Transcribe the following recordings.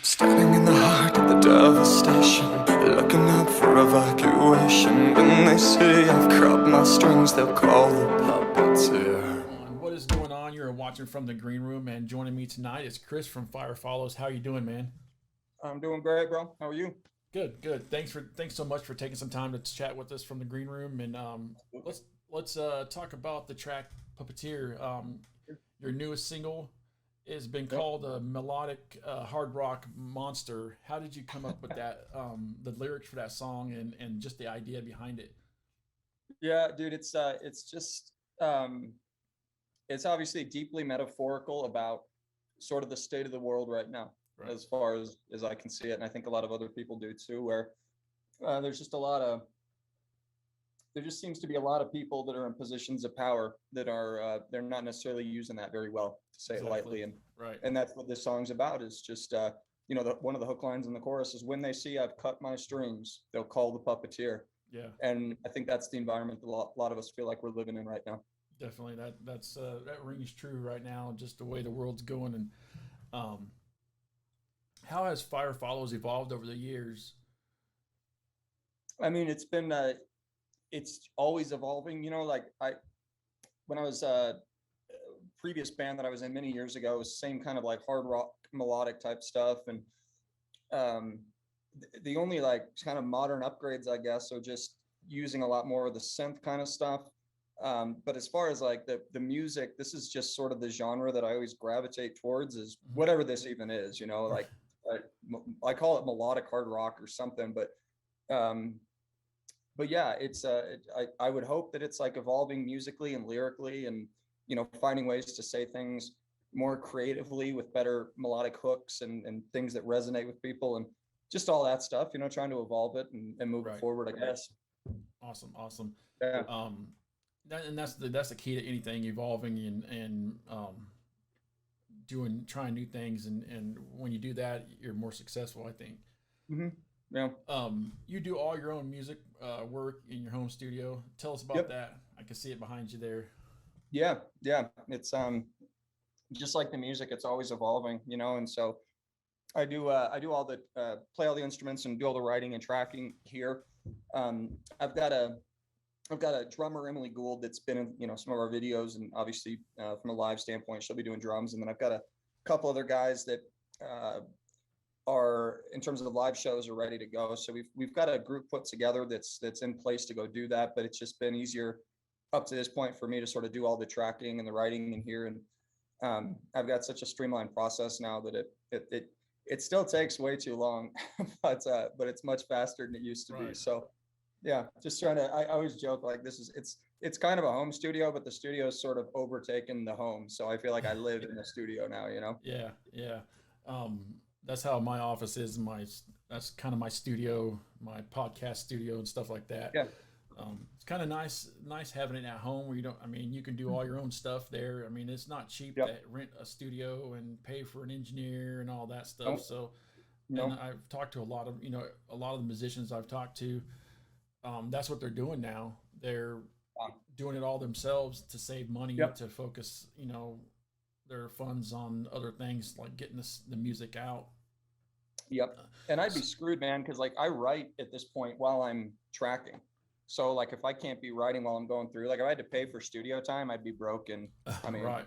Standing in the heart of the devastation, looking up for evacuation. When they say I've cropped my strings, they'll call the puppeteer. What is going on? You're watching from the green room, and joining me tonight is Chris from Fire Follows. How you doing, man? I'm doing great, bro. How are you? Good, good. Thanks so much for taking some time to chat with us from the green room, and let's talk about the track Puppeteer. Your newest single has been called a melodic hard rock monster. How did you come up with that? The lyrics for that song and just the idea behind it. Yeah, dude, it's just it's obviously deeply metaphorical about sort of the state of the world right now, Right. as far as I can see it, and I think a lot of other people do too, where there's just a lot of there just seems to be a lot of people that are in positions of power that are they're not necessarily using that very well, to say it lightly, Exactly. Right. and that's what this song's about. Is just one of the hook lines in the chorus is, when they see I've cut my strings, they'll call the puppeteer. Yeah. And I think that's the environment that a lot of us feel like we're living in right now. Definitely, that rings true right now. Just the way the world's going, and um, how has Fire Follows evolved over the years? I mean, it's always evolving. Like when I was previous band that I was in many years ago, was same kind of like hard rock melodic type stuff, and um, the only like kind of modern upgrades, I guess, are just using a lot more of the synth kind of stuff. But as far as like the music, this is just sort of the genre that I always gravitate towards, is whatever this even is, like I, I call it melodic hard rock or something, um, but yeah, I would hope that it's like evolving musically and lyrically, and finding ways to say things more creatively with better melodic hooks and things that resonate with people, and just all that stuff, trying to evolve it and move it Right. forward, I guess. Awesome, awesome. Yeah. That's the key to anything evolving and trying new things, and when you do that, you're more successful, I think. Hmm. Yeah. You do all your own music work in your home studio. Tell us about Yep. that. I can see it behind you there. Yeah. Yeah. It's just like the music, it's always evolving, and so I do all the play all the instruments and do all the writing and tracking here. Um, I've got a I've got a drummer, Emily Gould, that's been in some of our videos, and obviously from a live standpoint, she'll be doing drums. And then I've got a couple other guys that uh, are, in terms of the live shows, are ready to go. So we've got a group put together that's in place to go do that. But it's just been easier up to this point for me to sort of do all the tracking and the writing in here. And I've got such a streamlined process now that it still takes way too long, but it's much faster than it used to be. Right. So yeah, just trying to. I always joke like it's kind of a home studio, but the studio's sort of overtaken the home. So I feel like I live in the studio now. Yeah, yeah. That's how my office is. That's kind of my studio, my podcast studio, and stuff like that. Yeah. It's kind of nice having it at home where you don't. I mean, you can do all your own stuff there. I mean, it's not cheap Yep. to rent a studio and pay for an engineer and all that stuff. Nope. So, Nope. and I've talked to a lot of the musicians I've talked to. That's what they're doing now. They're doing it all themselves to save money, Yep. to focus, their funds on other things like getting the music out. Yep. And I'd be screwed, man, because like I write at this point while I'm tracking. So like if I can't be writing while I'm going through, like if I had to pay for studio time, I'd be broken. I mean, Right.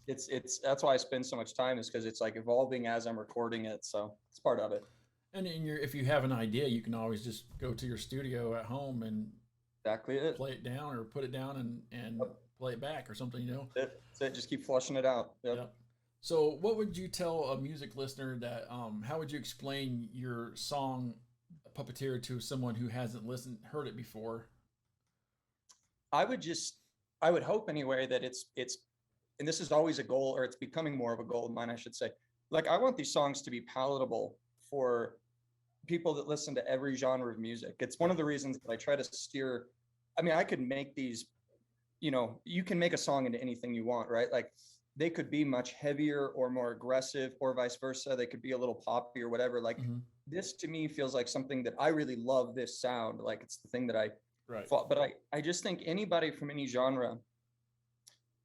it's that's why I spend so much time, is because it's like evolving as I'm recording it. So it's part of it. And if you have an idea, you can always just go to your studio at home and Exactly it. play it down, or put it down and play it back or something. That's it. Just keep flushing it out. Yep. Yep. So, what would you tell a music listener that? How would you explain your song "Puppeteer" to someone who hasn't heard it before? I would just, I would hope anyway that it's, and this is always a goal, or it's becoming more of a goal of mine, I should say. Like, I want these songs to be palatable for people that listen to every genre of music. It's one of the reasons that I try to steer. I mean, I could make these, you know, you can make a song into anything you want, right? Like, they could be much heavier or more aggressive, or vice versa. They could be a little poppy or whatever. Like, Hmm. this to me feels like something that I really love this sound. Like, it's the thing that I Right. fought, but I just think anybody from any genre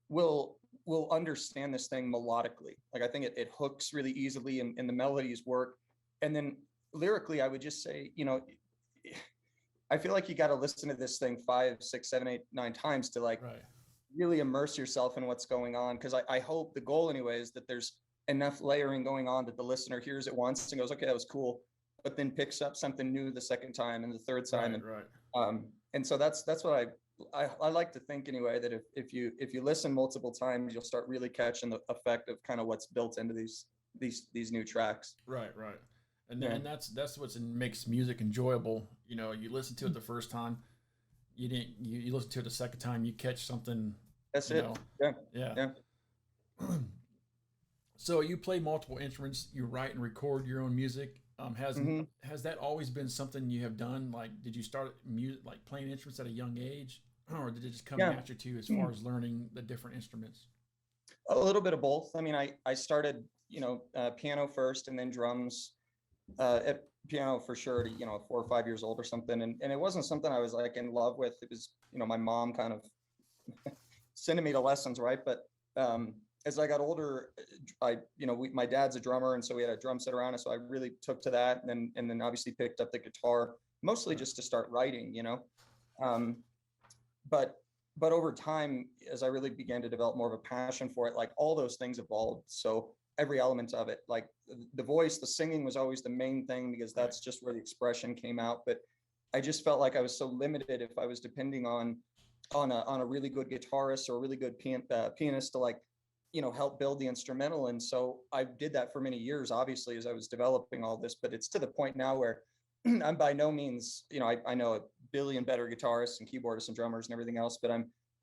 will understand this thing melodically. Like, I think it hooks really easily, and the melodies work. And then lyrically, I would just say, you know, I feel like you got to listen to this thing 5, 6, 7, 8, 9 times to like Right. really immerse yourself in what's going on. Because I hope the goal anyway is that there's enough layering going on that the listener hears it once and goes, okay, that was cool, but then picks up something new the second time and the third time. Right. Right. And so that's what I like to think anyway, that if you listen multiple times, you'll start really catching the effect of kind of what's built into these new tracks. Right. Right. And Yeah. and that's what makes music enjoyable. You know, you listen to it the first time, you listen to it the second time, you catch something. That's You it. know. Yeah. Yeah. Yeah. So you play multiple instruments, you write and record your own music. Mhm. Has that always been something you have done? Like, did you start music like playing instruments at a young age, or did it just come Yeah. natural to you as far as learning the different instruments? A little bit of both. I mean, I started, you know, piano first and then drums, at piano for sure to, you know, 4 or 5 years old or something. And it wasn't something I was like in love with. It was, you know, my mom kind of sending me to lessons, right? But as I got older, you know, my dad's a drummer, and so we had a drum set around us. So I really took to that, and then obviously picked up the guitar, mostly Right. just to start writing, you know. Um, but but over time, as I really began to develop more of a passion for it, like all those things evolved. So every element of it, like the voice, the singing was always the main thing because Right. that's just where the expression came out. But I just felt like I was so limited if I was depending on a really good guitarist or a really good pianist to, like, you know, help build the instrumental. And so I did that for many years, obviously, as I was developing all this. But it's to the point now where I'm by no means, you know, I know a billion better guitarists and keyboardists and drummers and everything else, but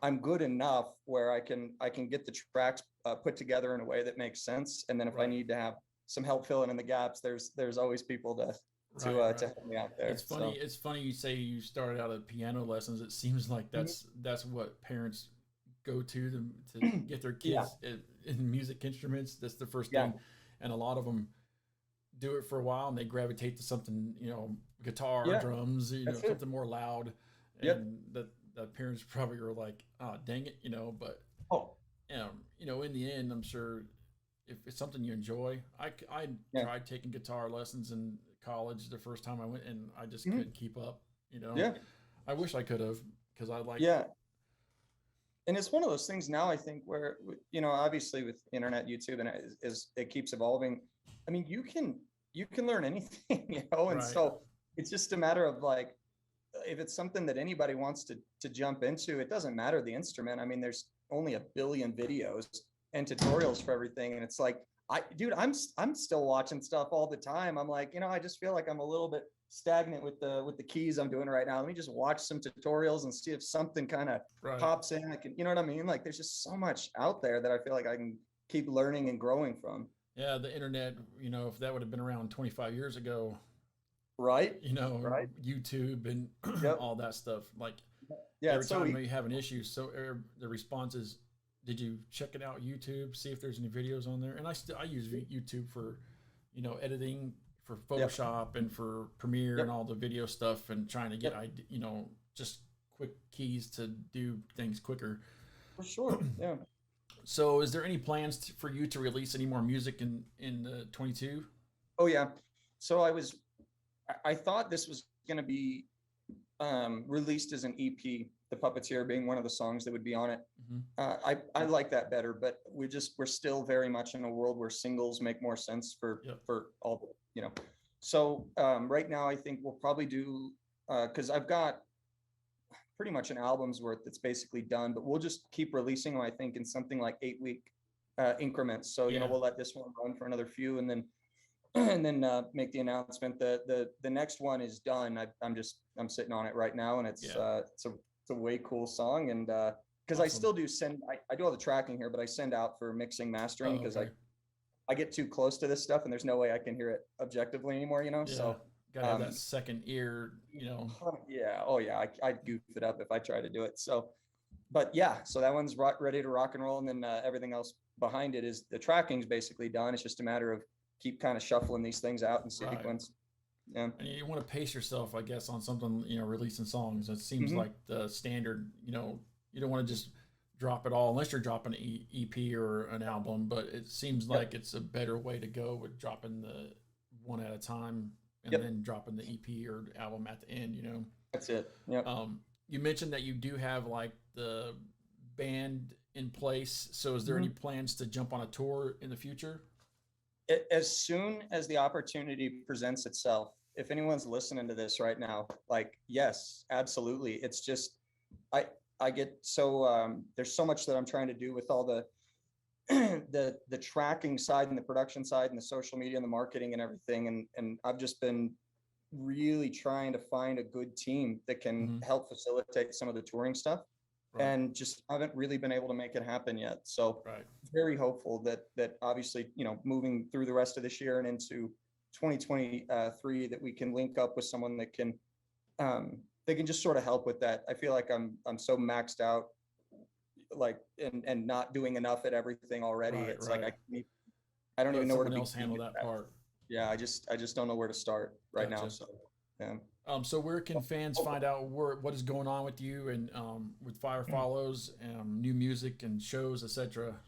I'm good enough where I can get the tracks put together in a way that makes sense. And then if I Right. need to have some help filling in the gaps, there's always people to Right. to Right. help me out there. It's funny. So It's funny you say you started out at piano lessons. It seems like Mhm. that's what parents go to get their Yeah, kids in music instruments. That's the first yeah, thing, and a lot of them do it for a while and they gravitate to something, guitar, yeah, drums, that's it. something more loud, Yep. and the parents probably are like, oh, dang it, but Oh, in the end, I'm sure if it's something you enjoy. I yeah, tried taking guitar lessons in college the first time I went, and I just mhm, couldn't keep up. yeah, I wish I could have, because I like. yeah. And it's one of those things now, I think, where, you know, obviously with internet, YouTube, and it keeps evolving. I mean, you can learn anything, you know. And Right. so it's just a matter of like, if it's something that anybody wants to jump into, it doesn't matter the instrument. I mean, there's only a billion videos and tutorials for everything, and it's like, dude, I'm still watching stuff all the time. I'm like, you know, I just feel like I'm a little bit stagnant with the keys I'm doing right now. Let me just watch some tutorials and see if something kind of Right. pops in. I can, you know what I mean? Like, there's just so much out there that I feel like I can keep learning and growing from. Yeah, the internet, if that would have been around 25 years ago, Right? and Right? YouTube and Yep. all that stuff, like Yeah. every It's so time you have an issue, the response is, did you check it out YouTube, see if there's any videos on there? And I use YouTube for, editing, for yep. Photoshop and for Premiere and Yep. all the video stuff, and trying to get, Yep. just quick keys to do things quicker. For sure. Yeah. So, is there any plans for you to release any more music in 22? Oh yeah. So I thought this was going to be released as an EP, The Puppeteer being one of the songs that would be on it. Hmm. I like that better, but we're still very much in a world where singles make more sense Yep. for all the, you know. So right now I think we'll probably do, because I've got pretty much an album's worth that's basically done, but we'll just keep releasing them, I think, in something like 8-week increments. So, you know, Yeah. we'll let this one run for another few, and then and then make the announcement that the next one is done. I'm sitting on it right now, and Yeah. it's a it's a way cool song. And because I Awesome. still do send, I do all the tracking here, but I send out for mixing, Oh, mastering because okay. I get too close to this stuff and there's no way I can hear it objectively anymore, you know? Yeah. So, Gotta have that um, second ear, you know. yeah, oh yeah, I'd goof it up if I try to do it. So, but yeah, so that one's ready to rock and roll. And then everything else behind it is the tracking's basically done. It's just a matter of keep kind of shuffling these things out in Right. sequence. Yeah. And you want to pace yourself, I guess, on something, you know, releasing songs. It seems Hmm. like the standard, you know, you don't want to just drop it all unless you're dropping an EP or an album, but it seems Yep. like it's a better way to go with dropping the one at a time and Yep. then dropping the EP or album at the end, you know. That's it. Yep. You mentioned that you do have like the band in place. So is there any plans to jump on a tour in the future? As soon as the opportunity presents itself, if anyone's listening to this right now, like, yes, absolutely. It's just, I, I get so, there's so much that I'm trying to do with all the, the tracking side and the production side and the social media and the marketing and everything. And I've just been really trying to find a good team that can Mhm. help facilitate some of the touring stuff Right. and just haven't really been able to make it happen yet. So Right. very hopeful that obviously, you know, moving through the rest of this year and into 2023, that we can link up with someone that can they can just sort of help with that. I feel like I'm so maxed out, like, and not doing enough at everything already. Right. It's Right. like I don't Let even know where to someone else begin handle with that part. Yeah, I just don't know where to start right now. Gotcha. So yeah. So where can fans find out what is going on with you and with Fire Follows, new music and shows, etc.?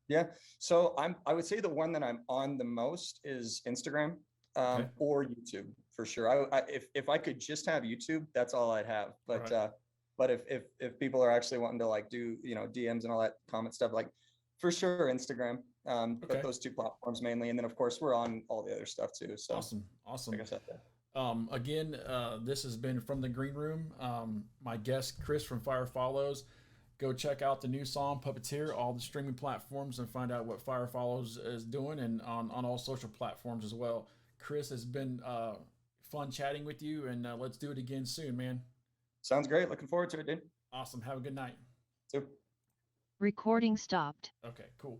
Yeah. So I would say the one that I'm on the most is Instagram, Okay. or YouTube for sure. If I could just have YouTube, that's all I'd have. But Right. but if people are actually wanting to like do, you know, DMs and all that comment stuff, like for sure Instagram. Okay. But those two platforms mainly, and then of course we're on all the other stuff too. So Awesome. Awesome. like I said, Again, this has been From the Green Room. My guest, Chris from Fire Follows. Go check out the new song, Puppeteer, all the streaming platforms, and find out what Fire Follows is doing, and on all social platforms as well. Chris, has been fun chatting with you, and let's do it again soon, man. sounds great. Looking forward to it, dude. Awesome. Have a good night. So Recording stopped. Okay, cool.